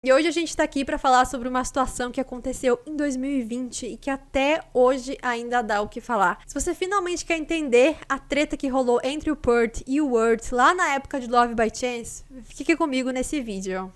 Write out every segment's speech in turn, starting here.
E hoje a gente tá aqui pra falar sobre uma situação que aconteceu em 2020 e que até hoje ainda dá o que falar. Se você finalmente quer entender a treta que rolou entre o Peart e o Wirt lá na época de Love by Chance, fique comigo nesse vídeo.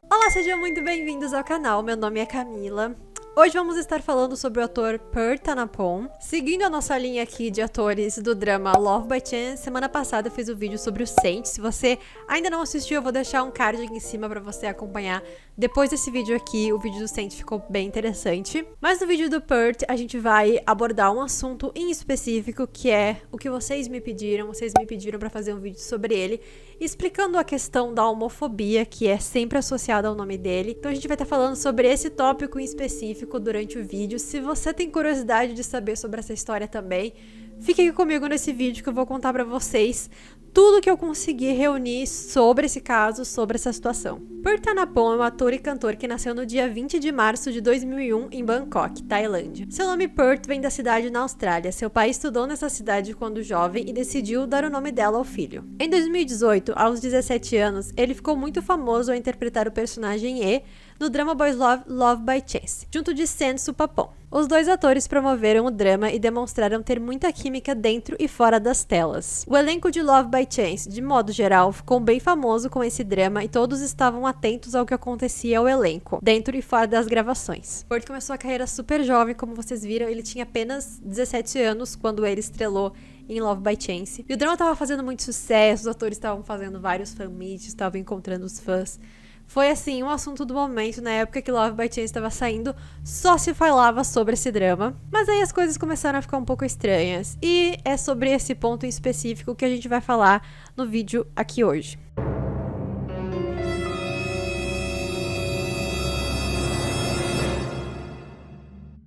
Olá, sejam muito bem-vindos ao canal. Meu nome é Camila. Hoje vamos estar falando sobre o ator Peart Tanapon. Seguindo a nossa linha aqui de atores do drama Love by Chance, semana passada eu fiz um vídeo sobre o Saint. Se você ainda não assistiu, eu vou deixar um card aqui em cima para você acompanhar. Depois desse vídeo aqui, o vídeo do Saint ficou bem interessante. Mas no vídeo do Peart, a gente vai abordar um assunto em específico, que é o que vocês me pediram. Vocês me pediram para fazer um vídeo sobre ele, explicando a questão da homofobia, que é sempre associada ao nome dele. Então a gente vai estar falando sobre esse tópico em específico durante o vídeo. Se você tem curiosidade de saber sobre essa história também, fique aqui comigo nesse vídeo que eu vou contar pra vocês tudo que eu consegui reunir sobre esse caso, sobre essa situação. Peart Tanapon é um ator e cantor que nasceu no dia 20 de março de 2001 em Bangkok, Tailândia. Seu nome Peart vem da cidade na Austrália. Seu pai estudou nessa cidade quando jovem e decidiu dar o nome dela ao filho. Em 2018, aos 17 anos, ele ficou muito famoso ao interpretar o personagem E no drama Boys Love by Chance, junto de Sen Supapon. Os dois atores promoveram o drama e demonstraram ter muita química dentro e fora das telas. O elenco de Love by Chance, de modo geral, ficou bem famoso com esse drama e todos estavam atentos ao que acontecia ao elenco, dentro e fora das gravações. Peart começou a carreira super jovem, como vocês viram, ele tinha apenas 17 anos quando ele estrelou em Love by Chance. E o drama estava fazendo muito sucesso, os atores estavam fazendo vários fanmeets, estavam encontrando os fãs. Foi assim, um assunto do momento, na época que Love by Chance estava saindo, só se falava sobre esse drama. Mas aí as coisas começaram a ficar um pouco estranhas. E é sobre esse ponto em específico que a gente vai falar no vídeo aqui hoje.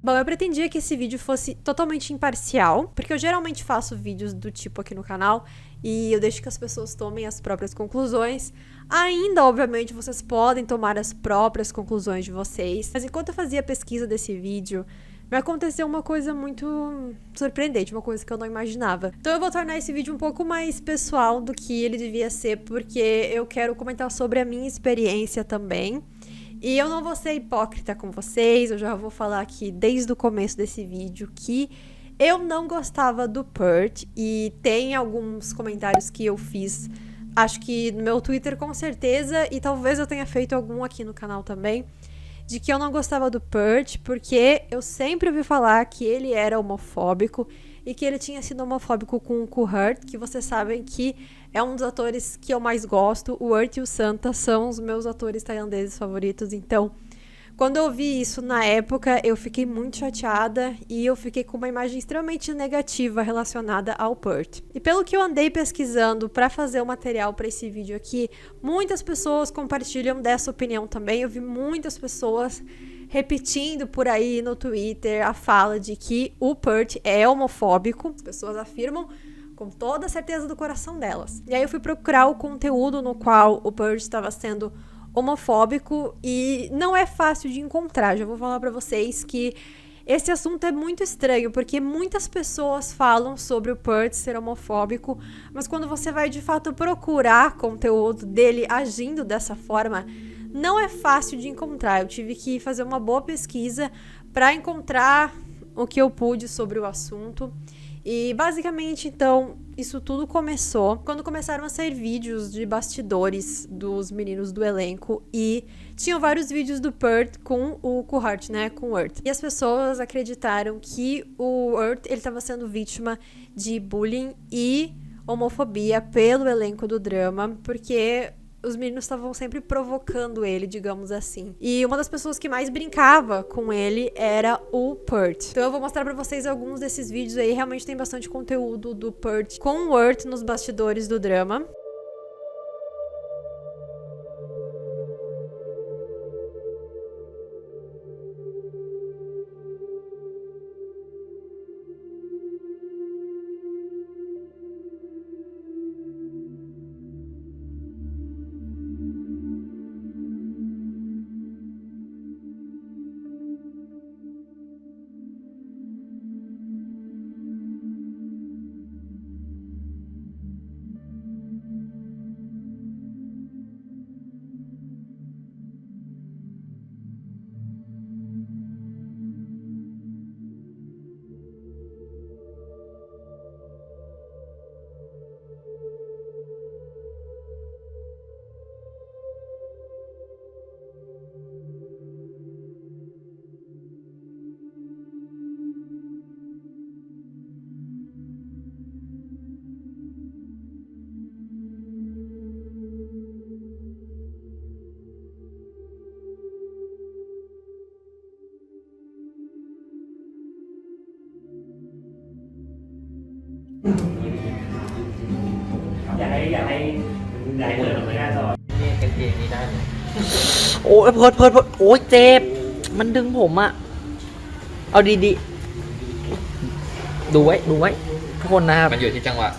Bom, eu pretendia que esse vídeo fosse totalmente imparcial, porque eu geralmente faço vídeos do tipo aqui no canal e eu deixo que as pessoas tomem as próprias conclusões. Ainda, obviamente, vocês podem tomar as próprias conclusões de vocês, mas enquanto eu fazia a pesquisa desse vídeo, me aconteceu uma coisa muito surpreendente, uma coisa que eu não imaginava. Então eu vou tornar esse vídeo um pouco mais pessoal do que ele devia ser, porque eu quero comentar sobre a minha experiência também. E eu não vou ser hipócrita com vocês, eu já vou falar aqui desde o começo desse vídeo que eu não gostava do Peart e tem alguns comentários que eu fiz, acho que no meu Twitter com certeza, e talvez eu tenha feito algum aqui no canal também, de que eu não gostava do Peart porque eu sempre ouvi falar que ele era homofóbico e que ele tinha sido homofóbico com o Kuhart, que vocês sabem que é um dos atores que eu mais gosto. O Wirt e o Santa são os meus atores tailandeses favoritos, então quando eu ouvi isso na época, eu fiquei muito chateada e eu fiquei com uma imagem extremamente negativa relacionada ao Peart. E pelo que eu andei pesquisando para fazer o material para esse vídeo aqui, muitas pessoas compartilham dessa opinião também. Eu vi muitas pessoas repetindo por aí no Twitter a fala de que o Peart é homofóbico. As pessoas afirmam com toda a certeza do coração delas. E aí eu fui procurar o conteúdo no qual o Peart estava sendo homofóbico e não é fácil de encontrar. Já vou falar pra vocês que esse assunto é muito estranho, porque muitas pessoas falam sobre o Peart ser homofóbico, mas quando você vai de fato procurar conteúdo dele agindo dessa forma, não é fácil de encontrar. Eu tive que fazer uma boa pesquisa para encontrar o que eu pude sobre o assunto. E basicamente, então, isso tudo começou quando começaram a sair vídeos de bastidores dos meninos do elenco e tinham vários vídeos do Peart com o Kuhart, né, com o Wirt. E as pessoas acreditaram que o Wirt, ele estava sendo vítima de bullying e homofobia pelo elenco do drama, porque os meninos estavam sempre provocando ele, digamos assim. E uma das pessoas que mais brincava com ele era o Peart. Então eu vou mostrar pra vocês alguns desses vídeos aí. Realmente tem bastante conteúdo do Peart com o Wirt nos bastidores do drama. อยากให้เปิดตรงหน้าจอ นี่กางเกงนี้ได้เลยโอ้ยเพิร์ดโอ้ยเจ็บมันดึงผมอะเอาดีๆดูไว้ทุกคนนะครับ มันอยู่ที่จังหวะ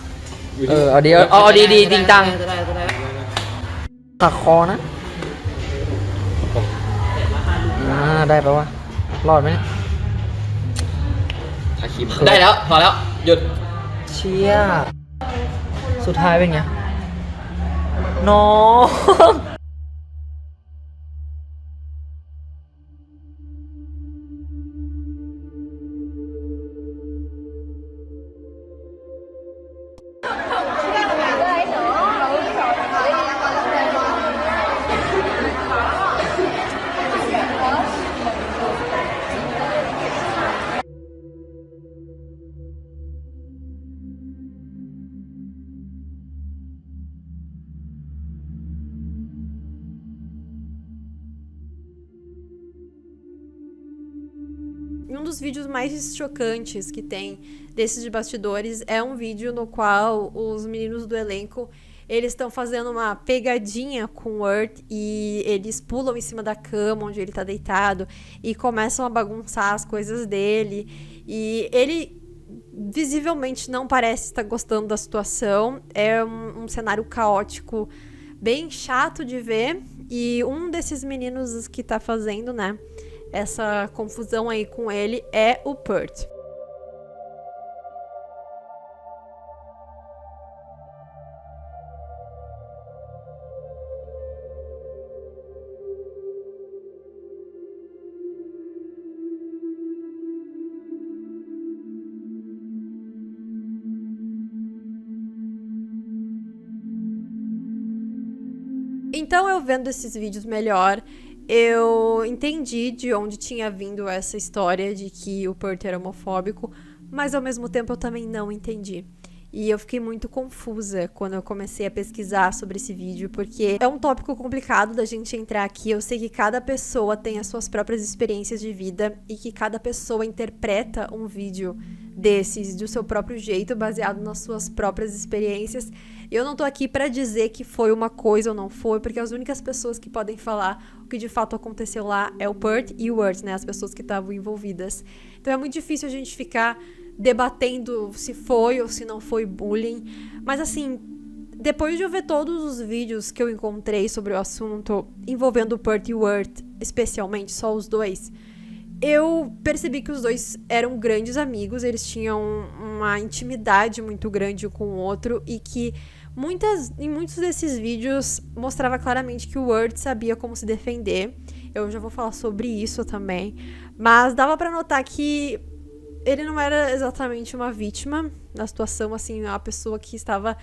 เอาดีเอาดีจริงจังตักคอนะได้ปะวะรอดไหมเนี่ย ทาคิมได้แล้วพอแล้วหยุด เชี่ยสุดท้ายเป็นไงน้อง Um dos vídeos mais chocantes que tem desses de bastidores é um vídeo no qual os meninos do elenco eles estão fazendo uma pegadinha com o Earth e eles pulam em cima da cama onde ele tá deitado e começam a bagunçar as coisas dele. E ele visivelmente não parece estar gostando da situação. É um cenário caótico, bem chato de ver. E um desses meninos que tá fazendo, né, essa confusão aí com ele é o Peart. Então, eu vendo esses vídeos melhor, eu entendi de onde tinha vindo essa história de que o Peart era homofóbico, mas ao mesmo tempo eu também não entendi. E eu fiquei muito confusa quando eu comecei a pesquisar sobre esse vídeo, porque é um tópico complicado da gente entrar aqui. Eu sei que cada pessoa tem as suas próprias experiências de vida e que cada pessoa interpreta um vídeo desses do seu próprio jeito, baseado nas suas próprias experiências. Eu não tô aqui pra dizer que foi uma coisa ou não foi, porque as únicas pessoas que podem falar o que de fato aconteceu lá é o Peart e o Earth, né? As pessoas que estavam envolvidas. Então é muito difícil a gente ficar debatendo se foi ou se não foi bullying. Mas assim, depois de eu ver todos os vídeos que eu encontrei sobre o assunto envolvendo o Peart e o Earth, especialmente só os dois, eu percebi que os dois eram grandes amigos, eles tinham uma intimidade muito grande com o outro e que em muitos desses vídeos mostrava claramente que o Earth sabia como se defender. Eu já vou falar sobre isso também, mas dava pra notar que ele não era exatamente uma vítima da situação, assim, uma pessoa que estava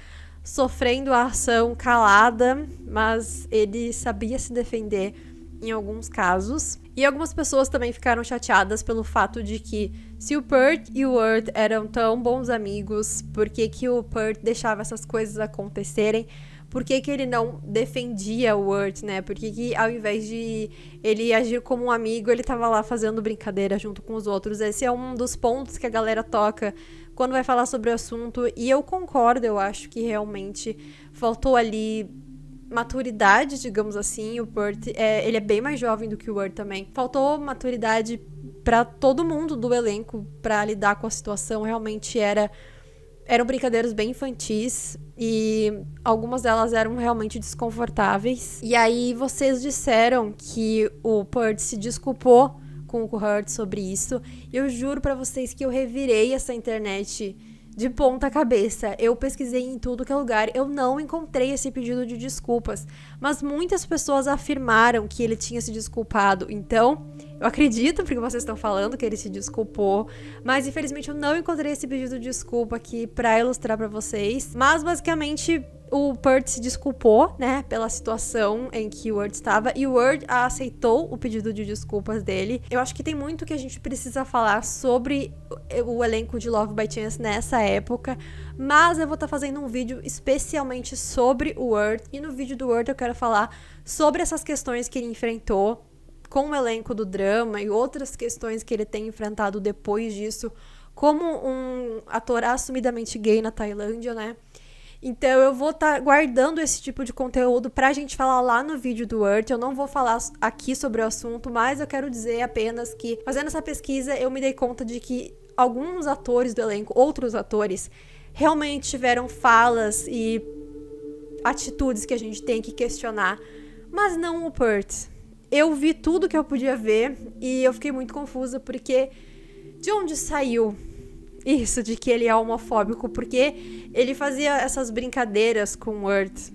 sofrendo a ação calada, mas ele sabia se defender em alguns casos. E algumas pessoas também ficaram chateadas pelo fato de que, se o Peart e o Earth eram tão bons amigos, por que o Peart deixava essas coisas acontecerem? Por que ele não defendia o Earth, né? Por que ao invés de ele agir como um amigo, ele tava lá fazendo brincadeira junto com os outros? Esse é um dos pontos que a galera toca quando vai falar sobre o assunto. E eu concordo, eu acho que realmente faltou ali maturidade, digamos assim. O Peart, ele é bem mais jovem do que o Earth também. Faltou maturidade pra todo mundo do elenco pra lidar com a situação. Realmente eram brincadeiras bem infantis e algumas delas eram realmente desconfortáveis. E aí vocês disseram que o Peart se desculpou com o Earth sobre isso. E eu juro pra vocês que eu revirei essa internet de ponta cabeça. Eu pesquisei em tudo que é lugar, eu não encontrei esse pedido de desculpas, mas muitas pessoas afirmaram que ele tinha se desculpado. Então, eu acredito porque vocês estão falando que ele se desculpou, mas infelizmente eu não encontrei esse pedido de desculpa aqui pra ilustrar pra vocês. Mas basicamente o Peart se desculpou, né, pela situação em que o Earth estava, e o Earth aceitou o pedido de desculpas dele. Eu acho que tem muito que a gente precisa falar sobre o elenco de Love by Chance nessa época, mas eu vou estar fazendo um vídeo especialmente sobre o Earth, e no vídeo do Earth eu quero falar sobre essas questões que ele enfrentou com o elenco do drama e outras questões que ele tem enfrentado depois disso, como um ator assumidamente gay na Tailândia, né? Então eu vou estar guardando esse tipo de conteúdo pra gente falar lá no vídeo do Urt. Eu não vou falar aqui sobre o assunto, mas eu quero dizer apenas que, fazendo essa pesquisa, eu me dei conta de que alguns atores do elenco, outros atores, realmente tiveram falas e atitudes que a gente tem que questionar, mas não o Peart. Eu vi tudo que eu podia ver e eu fiquei muito confusa porque de onde saiu isso de que ele é homofóbico? Porque ele fazia essas brincadeiras com o Urt.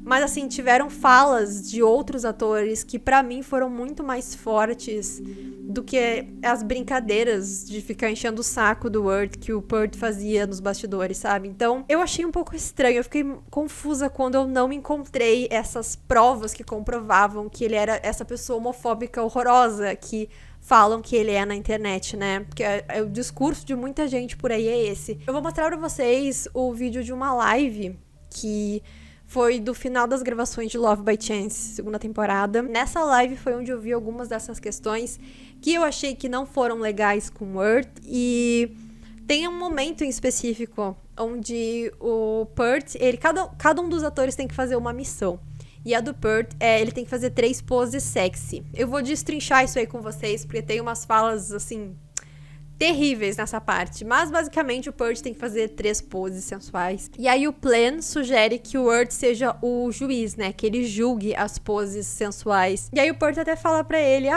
Mas assim, tiveram falas de outros atores que pra mim foram muito mais fortes do que as brincadeiras de ficar enchendo o saco do Urt que o Peart fazia nos bastidores, sabe? Então, eu achei um pouco estranho, eu fiquei confusa quando eu não encontrei essas provas que comprovavam que ele era essa pessoa homofóbica horrorosa que falam que ele é na internet, né? Porque o discurso de muita gente por aí é esse. Eu vou mostrar pra vocês o vídeo de uma live que foi do final das gravações de Love by Chance, segunda temporada. Nessa live foi onde eu vi algumas dessas questões que eu achei que não foram legais com o Urt. E tem um momento em específico onde o Peart, cada um dos atores tem que fazer uma missão. E a do Peart, ele tem que fazer 3 poses sexy. Eu vou destrinchar isso aí com vocês, porque tem umas falas, assim, terríveis nessa parte. Mas, basicamente, o Peart tem que fazer 3 poses sensuais. E aí o Plan sugere que o Urt seja o juiz, né? Que ele julgue as poses sensuais. E aí o Peart até fala pra ele,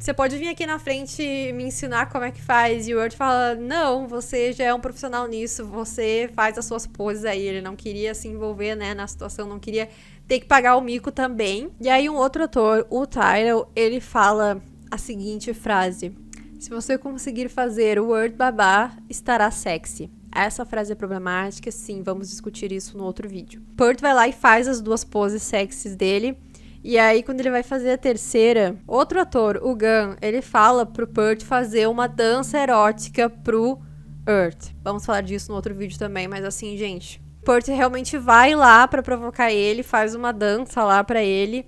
você pode vir aqui na frente e me ensinar como é que faz. E o Urt fala, não, você já é um profissional nisso, você faz as suas poses aí. Ele não queria se envolver, né, na situação, não queria ter que pagar o mico também. E aí um outro ator, o Tyrell, ele fala a seguinte frase: se você conseguir fazer o Urt babá, estará sexy. Essa frase é problemática, sim, vamos discutir isso no outro vídeo. Peart vai lá e faz as 2 poses sexys dele. E aí, quando ele vai fazer a terceira, outro ator, o Gunn, ele fala pro Peart fazer uma dança erótica pro Urt. Vamos falar disso no outro vídeo também, mas assim, gente, Peart realmente vai lá pra provocar ele, faz uma dança lá pra ele.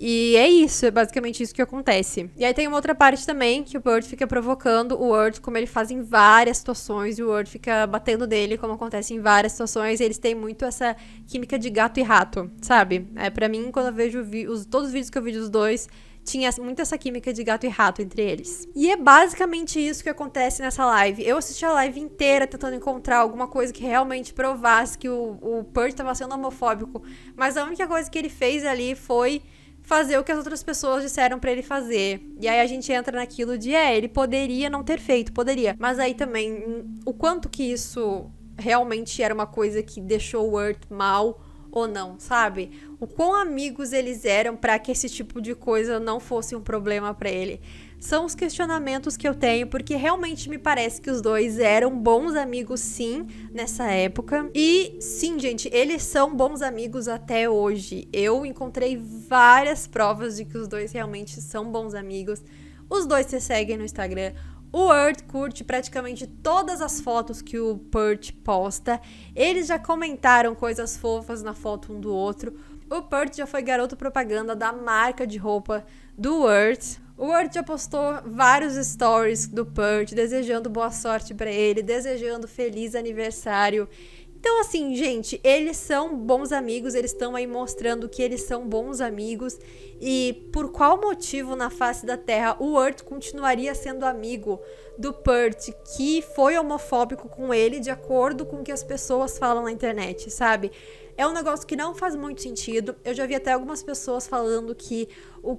E é isso, é basicamente isso que acontece. E aí tem uma outra parte também, que o Peart fica provocando o Urt, como ele faz em várias situações, e o Urt fica batendo nele, como acontece em várias situações, e eles têm muito essa química de gato e rato, sabe? Pra mim, quando eu vejo todos os vídeos que eu vi dos dois, tinha muito essa química de gato e rato entre eles. E é basicamente isso que acontece nessa live. Eu assisti a live inteira tentando encontrar alguma coisa que realmente provasse que o Peart estava sendo homofóbico, mas a única coisa que ele fez ali foi fazer o que as outras pessoas disseram pra ele fazer. E aí a gente entra naquilo de, ele poderia não ter feito, poderia. Mas aí também, o quanto que isso realmente era uma coisa que deixou o Urt mal ou não, sabe? O quão amigos eles eram pra que esse tipo de coisa não fosse um problema pra ele. São os questionamentos que eu tenho, porque realmente me parece que os dois eram bons amigos, sim, nessa época. E, sim, gente, eles são bons amigos até hoje. Eu encontrei várias provas de que os dois realmente são bons amigos. Os dois se seguem no Instagram. O Urt curte praticamente todas as fotos que o Peart posta. Eles já comentaram coisas fofas na foto um do outro. O Peart já foi garoto propaganda da marca de roupa do Urt. O Urt já postou vários stories do Peart, desejando boa sorte pra ele, desejando feliz aniversário. Então, assim, gente, eles são bons amigos, eles estão aí mostrando que eles são bons amigos. E por qual motivo na face da Terra o Urt continuaria sendo amigo do Peart, que foi homofóbico com ele, de acordo com o que as pessoas falam na internet, sabe? É um negócio que não faz muito sentido. Eu já vi até algumas pessoas falando que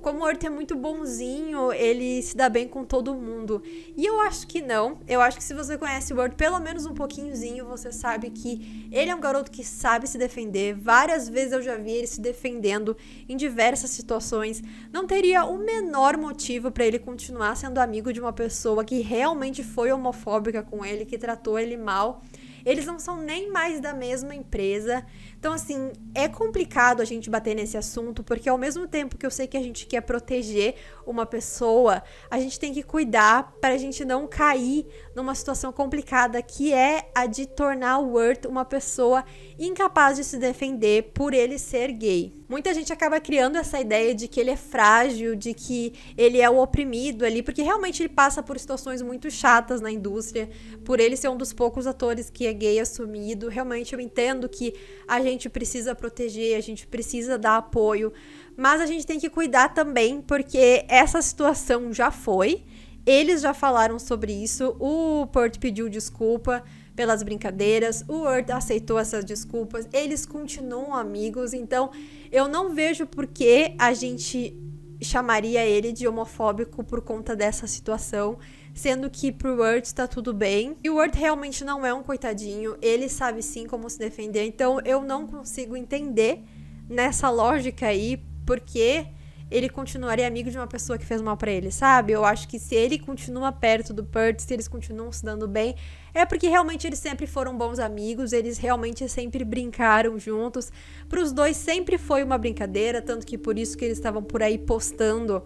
como o Urt é muito bonzinho, ele se dá bem com todo mundo. E eu acho que não. Eu acho que se você conhece o Urt pelo menos um pouquinhozinho, você sabe que ele é um garoto que sabe se defender. Várias vezes eu já vi ele se defendendo em diversas situações. Não teria o menor motivo pra ele continuar sendo amigo de uma pessoa que realmente foi homofóbica com ele, que tratou ele mal. Eles não são nem mais da mesma empresa. Então, assim, é complicado a gente bater nesse assunto, porque ao mesmo tempo que eu sei que a gente quer proteger uma pessoa, a gente tem que cuidar para a gente não cair numa situação complicada, que é a de tornar o Urt uma pessoa incapaz de se defender por ele ser gay. muita gente acaba criando essa ideia de que ele é frágil, de que ele é o oprimido ali, porque realmente ele passa por situações muito chatas na indústria, por ele ser um dos poucos atores que é gay assumido. Realmente eu entendo que a gente precisa proteger, a gente precisa dar apoio, mas a gente tem que cuidar também, porque essa situação já foi, eles já falaram sobre isso, o Peart pediu desculpa pelas brincadeiras, o Earth aceitou essas desculpas, eles continuam amigos, então eu não vejo por que a gente chamaria ele de homofóbico por conta dessa situação, sendo que pro Earth tá tudo bem, e o Earth realmente não é um coitadinho, ele sabe sim como se defender, então eu não consigo entender nessa lógica aí, porque ele continuaria amigo de uma pessoa que fez mal pra ele, sabe? Eu acho que se ele continua perto do Peart, se eles continuam se dando bem, é porque realmente eles sempre foram bons amigos, eles realmente sempre brincaram juntos. Pros dois sempre foi uma brincadeira, tanto que por isso que eles estavam por aí postando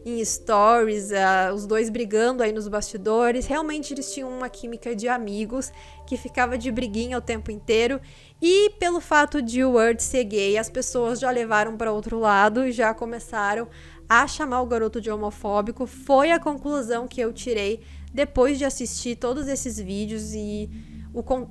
em stories, os dois brigando aí nos bastidores. Realmente eles tinham uma química de amigos que ficava de briguinha o tempo inteiro. E pelo fato de o Earth ser gay, as pessoas já levaram para outro lado e já começaram a chamar o garoto de homofóbico. Foi a conclusão que eu tirei depois de assistir todos esses vídeos e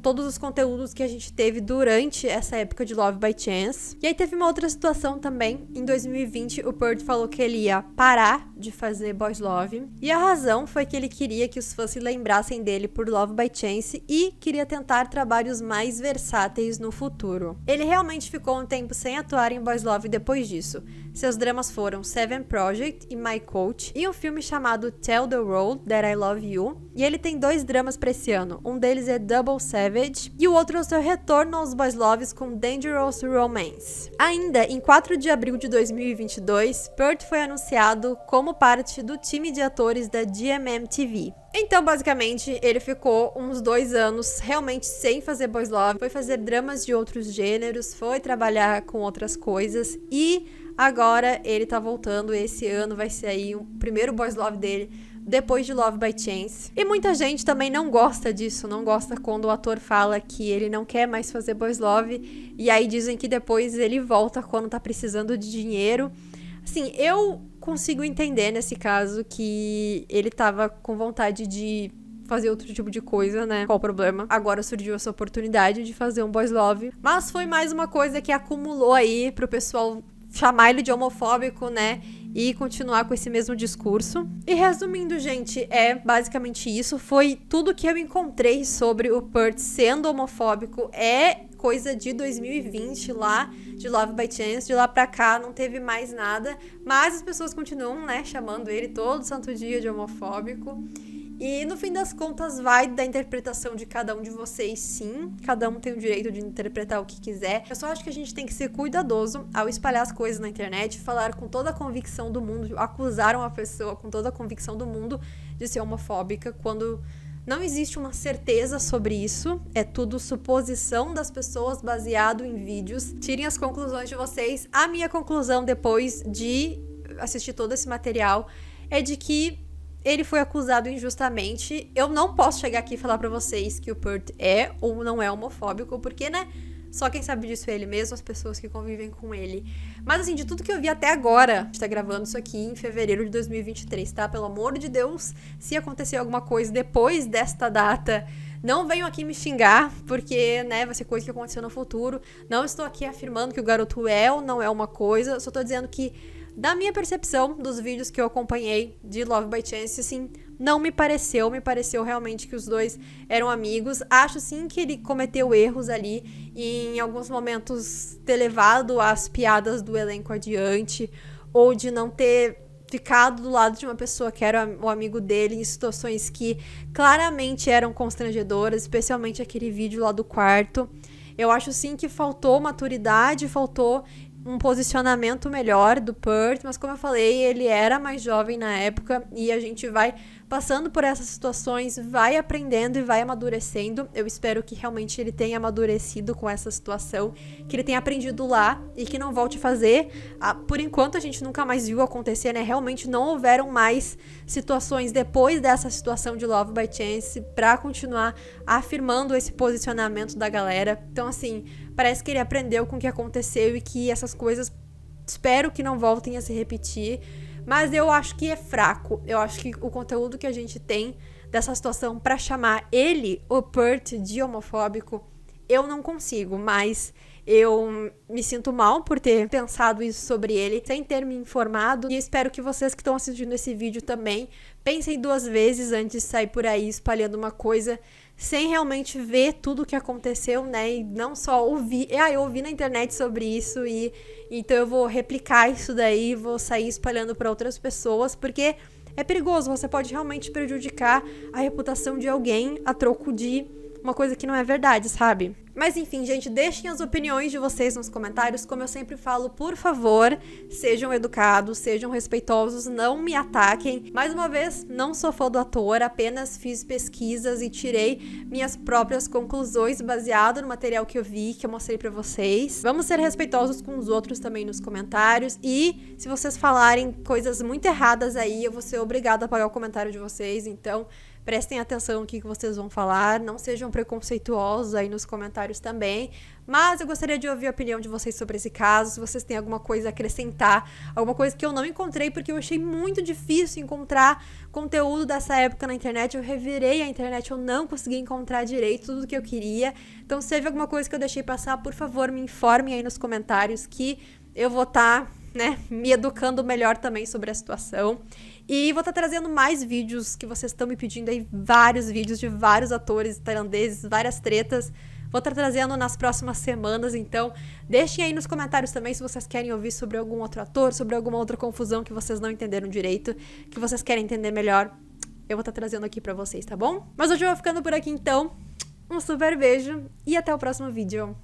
todos os conteúdos que a gente teve durante essa época de Love by Chance. E aí teve uma outra situação também. Em 2020, o Peart falou que ele ia parar de fazer Boys Love. E a razão foi que ele queria que os fãs se lembrassem dele por Love by Chance e queria tentar trabalhos mais versáteis no futuro. Ele realmente ficou um tempo sem atuar em Boys Love depois disso. Seus dramas foram Seven Project e My Coach e um filme chamado Tell the World That I Love You. E ele tem 2 dramas pra esse ano. Um deles é Double Savage e o outro é o seu retorno aos Boys Loves com Dangerous Romance. Ainda em 4 de abril de 2022, Peart foi anunciado como parte do time de atores da GMM TV. Então, basicamente, ele ficou uns 2 anos realmente sem fazer Boys Love, foi fazer dramas de outros gêneros, foi trabalhar com outras coisas e agora ele tá voltando. Esse ano vai ser aí o primeiro Boys Love dele depois de Love by Chance. E muita gente também não gosta disso, não gosta quando o ator fala que ele não quer mais fazer Boys Love, e aí dizem que depois ele volta quando tá precisando de dinheiro. Assim, eu consigo entender nesse caso que ele tava com vontade de fazer outro tipo de coisa, né? Qual o problema? Agora surgiu essa oportunidade de fazer um Boys Love, mas foi mais uma coisa que acumulou aí pro pessoal chamar ele de homofóbico, né? E continuar com esse mesmo discurso. E resumindo, gente, é basicamente isso. Foi tudo que eu encontrei sobre o Peart sendo homofóbico. É coisa de 2020 lá, de Love by Chance. De lá pra cá não teve mais nada. Mas as pessoas continuam, né, chamando ele todo santo dia de homofóbico. E no fim das contas vai da interpretação de cada um de vocês, sim. Cada um tem o direito de interpretar o que quiser. Eu só acho que a gente tem que ser cuidadoso ao espalhar as coisas na internet, falar com toda a convicção do mundo, acusar uma pessoa com toda a convicção do mundo de ser homofóbica, quando não existe uma certeza sobre isso. É tudo suposição das pessoas baseado em vídeos. Tirem as conclusões de vocês. A minha conclusão depois de assistir todo esse material é de que ele foi acusado injustamente. Eu não posso chegar aqui e falar pra vocês que o Peart é ou não é homofóbico, porque, né, só quem sabe disso é ele mesmo, as pessoas que convivem com ele. Mas, assim, de tudo que eu vi até agora, a gente tá gravando isso aqui em fevereiro de 2023, tá? Pelo amor de Deus, se acontecer alguma coisa depois desta data, não venham aqui me xingar, porque, né, vai ser coisa que aconteceu no futuro. Não estou aqui afirmando que o garoto é ou não é uma coisa, só tô dizendo que, da minha percepção dos vídeos que eu acompanhei de Love by Chance, assim, não me pareceu realmente que os dois eram amigos. Acho sim que ele cometeu erros ali e em alguns momentos ter levado as piadas do elenco adiante, ou de não ter ficado do lado de uma pessoa que era o amigo dele em situações que claramente eram constrangedoras, especialmente aquele vídeo lá do quarto. Eu acho sim que faltou maturidade, faltou um posicionamento melhor do Peart, mas como eu falei, ele era mais jovem na época e a gente vai passando por essas situações, vai aprendendo e vai amadurecendo. Eu espero que realmente ele tenha amadurecido com essa situação, que ele tenha aprendido lá e que não volte a fazer. Por enquanto a gente nunca mais viu acontecer, né? Realmente não houveram mais situações depois dessa situação de Love by Chance pra continuar afirmando esse posicionamento da galera. Então, assim, parece que ele aprendeu com o que aconteceu e que essas coisas espero que não voltem a se repetir, mas eu acho que é fraco. Eu acho que o conteúdo que a gente tem dessa situação pra chamar ele, o Pert, de homofóbico, eu não consigo, mas eu me sinto mal por ter pensado isso sobre ele, sem ter me informado, e espero que vocês que estão assistindo esse vídeo também pensem 2 vezes antes de sair por aí espalhando uma coisa sem realmente ver tudo o que aconteceu, né, e não só ouvir, eu ouvi na internet sobre isso e então eu vou replicar isso daí, vou sair espalhando para outras pessoas, porque é perigoso, você pode realmente prejudicar a reputação de alguém a troco de uma coisa que não é verdade, sabe? Mas enfim, gente, deixem as opiniões de vocês nos comentários. Como eu sempre falo, por favor, sejam educados, sejam respeitosos, não me ataquem. Mais uma vez, não sou fã do ator, apenas fiz pesquisas e tirei minhas próprias conclusões baseado no material que eu vi, que eu mostrei pra vocês. Vamos ser respeitosos com os outros também nos comentários, e se vocês falarem coisas muito erradas aí, eu vou ser obrigada a apagar o comentário de vocês, então prestem atenção no que vocês vão falar, não sejam preconceituosos aí nos comentários também, mas eu gostaria de ouvir a opinião de vocês sobre esse caso, se vocês têm alguma coisa a acrescentar, alguma coisa que eu não encontrei, porque eu achei muito difícil encontrar conteúdo dessa época na internet, eu revirei a internet, eu não consegui encontrar direito tudo que eu queria, então se teve alguma coisa que eu deixei passar, por favor, me informem aí nos comentários que eu vou estar me educando melhor também sobre a situação. E vou estar trazendo mais vídeos que vocês estão me pedindo aí, vários vídeos de vários atores tailandeses, várias tretas. Vou estar trazendo nas próximas semanas, então deixem aí nos comentários também se vocês querem ouvir sobre algum outro ator, sobre alguma outra confusão que vocês não entenderam direito, que vocês querem entender melhor. Eu vou estar trazendo aqui pra vocês, tá bom? Mas hoje eu vou ficando por aqui então. Um super beijo e até o próximo vídeo.